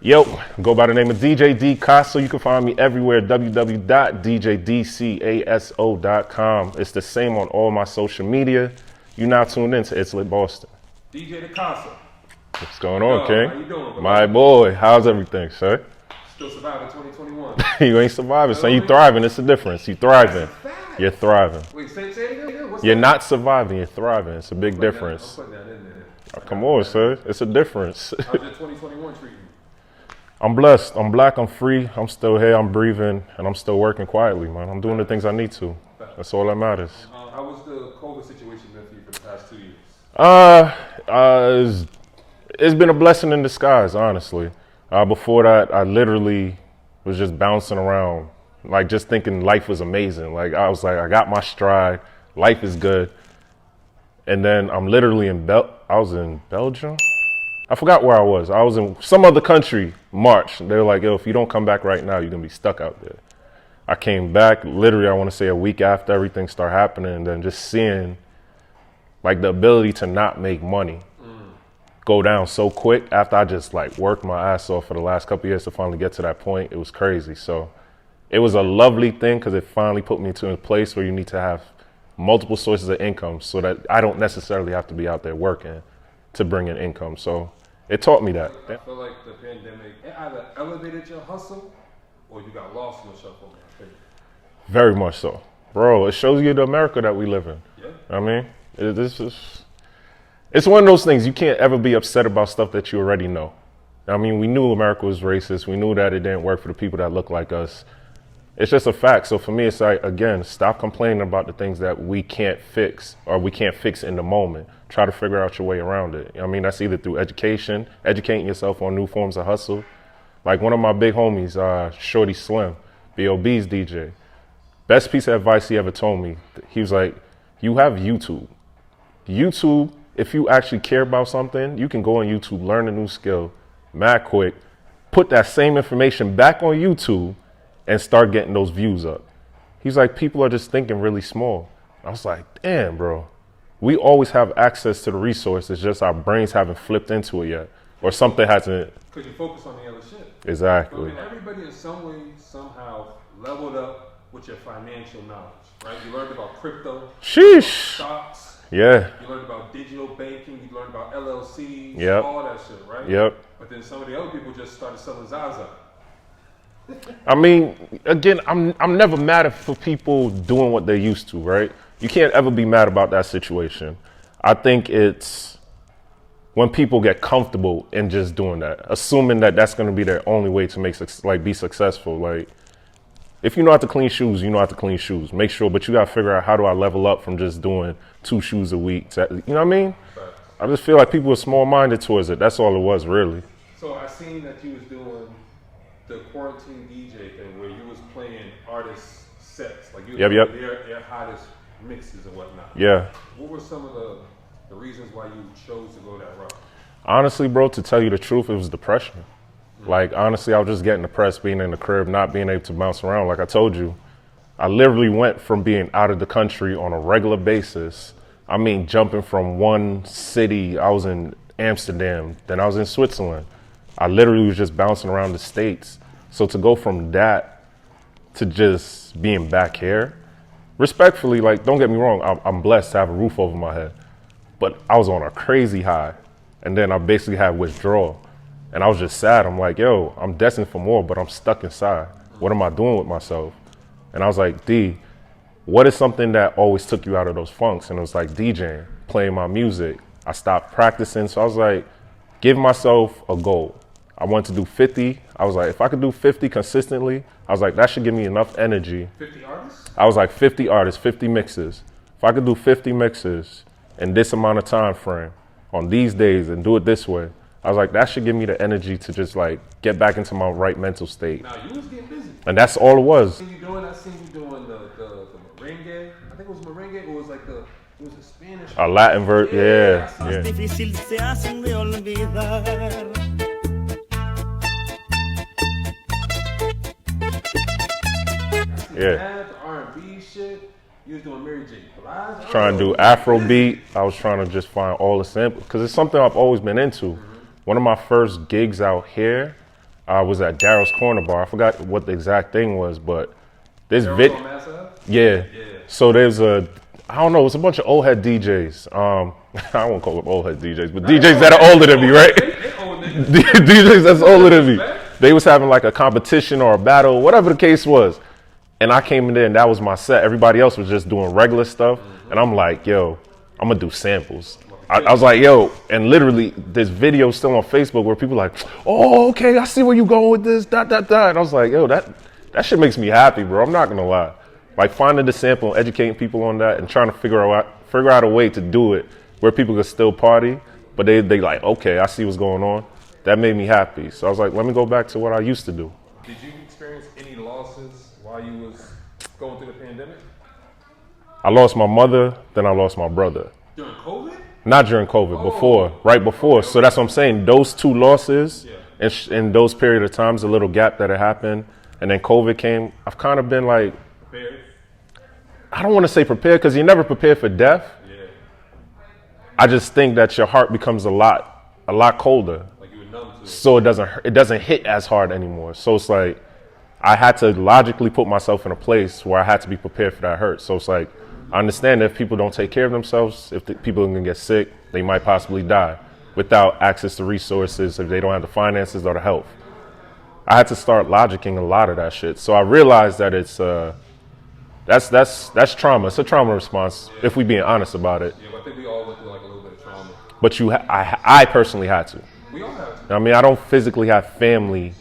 Yo, go by the name of DJ Dcaso. You can find me everywhere, www.djdcaso.com. It's the same on all my social media. You now tuned in to ItsLitBoston. DJ Dcaso. What's going on, King? How you doing, bro? My boy, how's everything, sir? Still surviving 2021. You ain't surviving, son. You thriving. It's the difference. You thriving. You're thriving. Wait, say it again? What's You're that? not surviving. You're thriving. It's a big difference. I'm putting that in there. Oh, come on, sir. It's a difference. How's your 2021 treating you? I'm blessed. I'm black. I'm free. I'm still here. I'm breathing, and I'm still working quietly, man. I'm doing the things I need to. That's all that matters. How was the COVID situation been for you for the past 2 years? It's been a blessing in disguise, honestly. Before that, I literally was just bouncing around, like just thinking life was amazing. Like I was like, I got my stride. Life is good. And then I'm literally I was in Belgium. I forgot where I was. I was in some other country, March. They were like, yo, if you don't come back right now, you're going to be stuck out there. I came back, literally, I want to say a week after everything started happening, and then just seeing like the ability to not make money go down so quick after I just like worked my ass off for the last couple of years to finally get to that point. It was crazy. So it was a lovely thing because it finally put me to a place where you need to have multiple sources of income so that I don't necessarily have to be out there working to bring in income. So it taught me that. I feel like the pandemic either elevated your hustle or you got lost in the shuffle. Very much so. Bro, it shows you the America that we live in. Yeah. I mean, it's one of those things you can't ever be upset about stuff that you already know. I mean, we knew America was racist. We knew that it didn't work for the people that look like us. It's just a fact. So for me, it's like, again, stop complaining about the things that we can't fix or we can't fix in the moment. Try to figure out your way around it. I mean, that's either through education, educating yourself on new forms of hustle. Like one of my big homies, Shorty Slim, B.O.B.'s DJ. Best piece of advice he ever told me. He was like, you have YouTube. YouTube, if you actually care about something, you can go on YouTube, learn a new skill, mad quick, put that same information back on YouTube and start getting those views up. He's like, people are just thinking really small. I was like, damn, bro. We always have access to the resources, just our brains haven't flipped into it yet. Or something hasn't. Because you focus on the other shit. Exactly. I mean, everybody in some way, somehow leveled up with your financial knowledge, right? You learned about crypto, Sheesh. stocks. Yeah. You learned about digital banking. You learned about LLCs. Yep. All that shit, right? Yep. But then some of the other people just started selling Zaza. I mean, again, I'm never mad for people doing what they used to, right? You can't ever be mad about that situation. I think it's when people get comfortable in just doing that, assuming that that's going to be their only way to be successful. Like, if you know how to clean shoes, you know how to clean shoes. Make sure, but you got to figure out how do I level up from just doing 2 shoes a week. You know what I mean? Right. I just feel like people are small-minded towards it. That's all it was, really. So I seen that you was doing the quarantine DJ thing where you was playing artists' sets, like you was Yep. doing their hottest mixes and whatnot. Yeah. What were some of the reasons why you chose to go that route? Honestly, bro, to tell you the truth, it was depression. Like, honestly, I was just getting depressed being in the crib, not being able to bounce around. Like I told you, I literally went from being out of the country on a regular basis. I mean, jumping from one city, I was in Amsterdam, then I was in Switzerland. I literally was just bouncing around the States. So to go from that to just being back here, respectfully, like, don't get me wrong, I'm blessed to have a roof over my head. But I was on a crazy high, and then I basically had withdrawal. And I was just sad. I'm like, yo, I'm destined for more, but I'm stuck inside. What am I doing with myself? And I was like, D, what is something that always took you out of those funks? And it was like DJing, playing my music. I stopped practicing. So I was like, give myself a goal. I wanted to do 50. I was like, if I could do 50 consistently, I was like, that should give me enough energy. 50 artists? I was like, 50 artists, 50 mixes. If I could do 50 mixes in this amount of time frame on these days and do it this way, I was like, that should give me the energy to just like get back into my right mental state. Now you was getting busy. And that's all it was. I seen you doing the merengue. I think it was merengue. It was like it was a Spanish. A Latin verse, yeah. Difícil se hacen de olvidar. Yeah. R&B shit. You was doing Mary J. Blige. Trying to do Afrobeat. I was trying to just find all the samples because it's something I've always been into. One of my first gigs out here, I was at Daryl's Corner Bar. I forgot what the exact thing was, but this Daryl's on Mass Ave? yeah. So there's I don't know, it's a bunch of old head DJs. I won't call them old head DJs, but DJs that are older than me, right? DJs that's older than me. They was having like a competition or a battle, whatever the case was. And I came in there and that was my set. Everybody else was just doing regular stuff. And I'm like, yo, I'm gonna do samples. I was like, yo, and literally this video still on Facebook where people are like, oh, okay, I see where you going with this, And I was like, yo, that shit makes me happy, bro. I'm not gonna lie. Like finding the sample and educating people on that and trying to figure out a way to do it where people could still party, but they like, okay, I see what's going on. That made me happy. So I was like, let me go back to what I used to do. Did you experience any losses while you was going through the pandemic? I lost my mother, then I lost my brother. During COVID? Not during COVID, before, right before. So that's what I'm saying. Those two losses, in those period of times, a little gap that had happened, and then COVID came, I've kind of been like, prepared? I don't want to say prepared because you're never prepared for death. Yeah. I just think that your heart becomes a lot colder. Like you were numb to it. So it doesn't hit as hard anymore. So it's like I had to logically put myself in a place where I had to be prepared for that hurt. So it's like I understand that if people don't take care of themselves, if people can get sick, they might possibly die without access to resources, if they don't have the finances or the health. I had to start logicking a lot of that shit. So I realized that it's that's trauma. It's a trauma response, if we being honest about it. Yeah, but I think we all went through like a little bit of trauma. But I personally had to. We all have to. I mean, I don't physically have family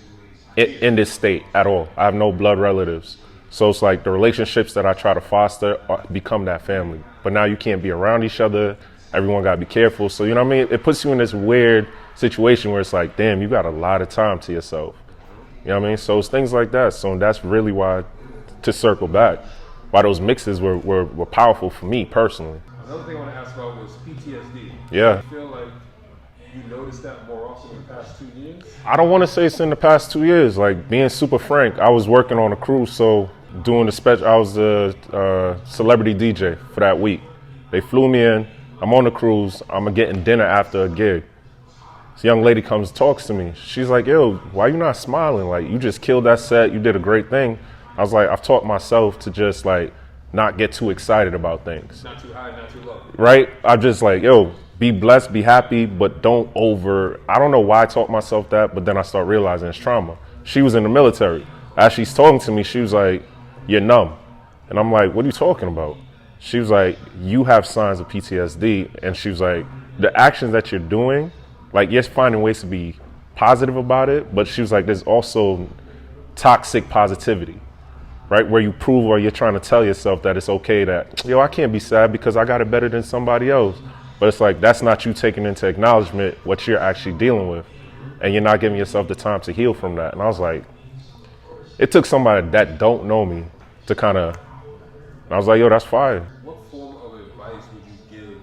in this state at all. I have no blood relatives. So it's like the relationships that I try to foster become that family. But now you can't be around each other. Everyone got to be careful. So, you know what I mean? It puts you in this weird situation where it's like, damn, you got a lot of time to yourself. You know what I mean? So it's things like that. So that's really why, to circle back, why those mixes were powerful for me personally. Another thing I want to ask about was PTSD. Yeah. Do you feel like you noticed that more often in the past 2 years? I don't want to say it's in the past 2 years. Like, being super frank, I was working on a cruise, so doing the special, I was the celebrity DJ for that week. They flew me in. I'm on the cruise. I'm getting dinner after a gig. This young lady comes and talks to me. She's like, yo, why you not smiling? Like, you just killed that set. You did a great thing. I was like, I've taught myself to just like not get too excited about things. Not too high, not too low. Right? I'm just like, yo, be blessed, be happy, but don't I don't know why I taught myself that, but then I start realizing it's trauma. She was in the military. As she's talking to me, she was like, you're numb. And I'm like, what are you talking about? She was like, you have signs of PTSD. And she was like, the actions that you're doing, like, yes, finding ways to be positive about it, but she was like, there's also toxic positivity, right? Where you prove or you're trying to tell yourself that it's okay that, yo, I can't be sad because I got it better than somebody else. But it's like, that's not you taking into acknowledgement what you're actually dealing with. And you're not giving yourself the time to heal from that. And I was like, it took somebody that don't know me to kind of, I was like, yo, that's fire. What form of advice would you give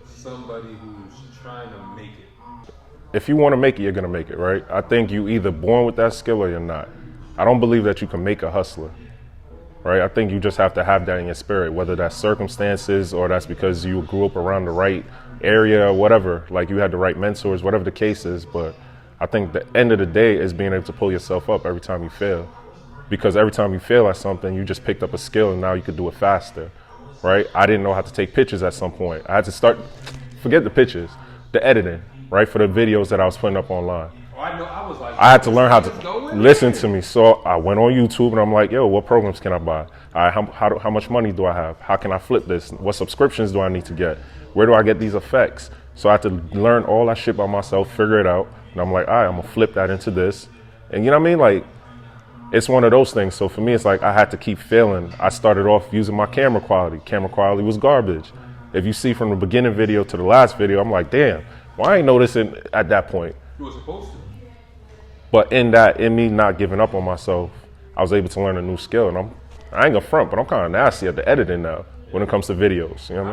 somebody who's trying to make it? If you want to make it, you're going to make it, right? I think you either born with that skill or you're not. I don't believe that you can make a hustler, right? I think you just have to have that in your spirit, whether that's circumstances or that's because you grew up around the right area or whatever, like you had the right mentors, whatever the case is. But I think the end of the day is being able to pull yourself up every time you fail. Because every time you fail at something, you just picked up a skill and now you could do it faster, right? I didn't know how to take pictures at some point. I had to start, forget the pictures, the editing, right? For the videos that I was putting up online. Oh, I know. I was like, I had to learn how to listen to me. So I went on YouTube and I'm like, yo, what programs can I buy? All right, how much money do I have? How can I flip this? What subscriptions do I need to get? Where do I get these effects? So I had to learn all that shit by myself, figure it out. And I'm like, all right, I'm gonna flip that into this. And you know what I mean? Like, it's one of those things. So for me, it's like I had to keep failing. I started off using my camera quality. Camera quality was garbage. If you see from the beginning video to the last video, I'm like, damn, why I ain't noticing at that point? You were supposed to. But in me not giving up on myself, I was able to learn a new skill. And I ain't gonna front, but I'm kind of nasty at the editing now when it comes to videos. You know what I mean?